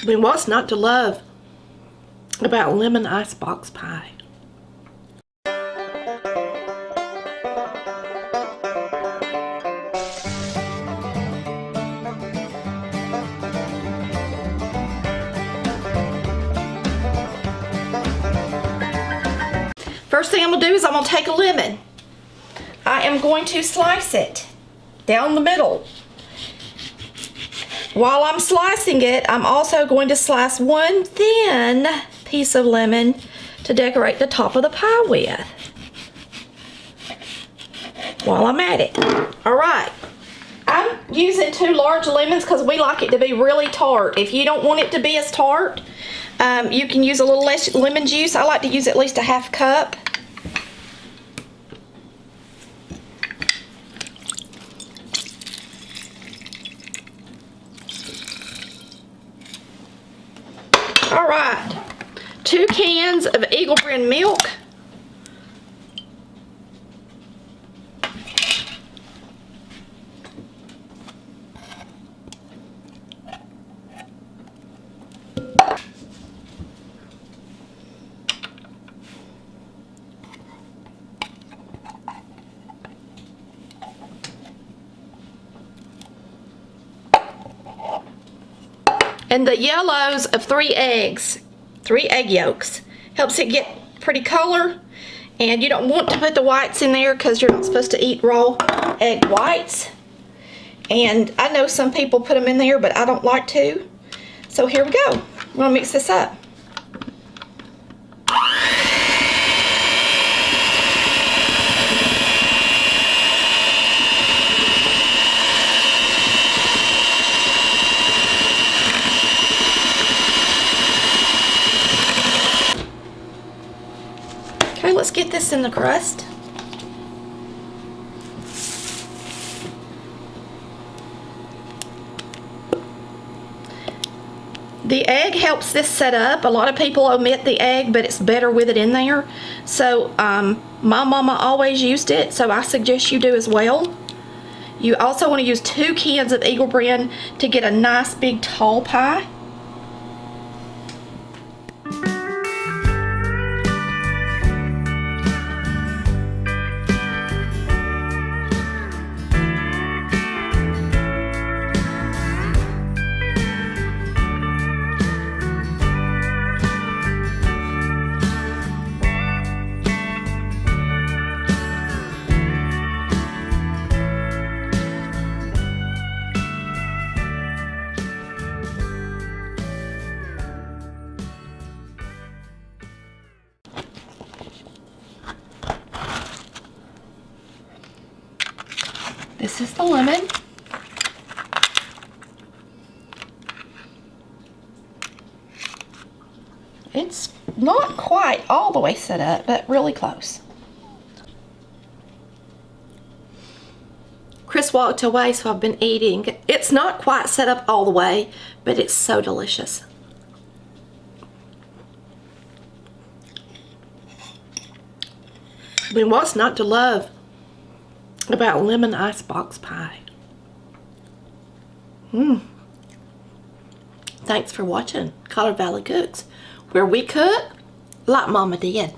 I mean, what's not to love about lemon icebox pie? First thing I'm going to do is I'm going to take a lemon. I am going to slice it down the middle. While I'm slicing it, I'm also going to slice one thin piece of lemon to decorate the top of the pie with while I'm at it. Alright, I'm using 2 large lemons because we like it to be really tart. If you don't want it to be as tart, you can use a little less lemon juice. I like to use at least a half cup. Alright, 2 cans of Eagle brand milk. And the yellows of 3 eggs, 3 egg yolks. Helps it get pretty color. And you don't want to put the whites in there because you're not supposed to eat raw egg whites. And I know some people put them in there, but I don't like to. So here we go. I'm gonna mix this up. Okay, let's get this in the crust. The egg helps this set up. A lot of people omit the egg, but it's better with it in there. So my mama always used it, so I suggest you do as well. You also want to use 2 cans of Eagle brand to get a nice big tall pie. This is the lemon. It's not quite all the way set up, but really close. Chris walked away, so I've been eating. It's not quite set up all the way, but it's so delicious. I mean, what's not to love about lemon icebox pie? Thanks for watching Collar Valley Cooks, where we cook like Mama did.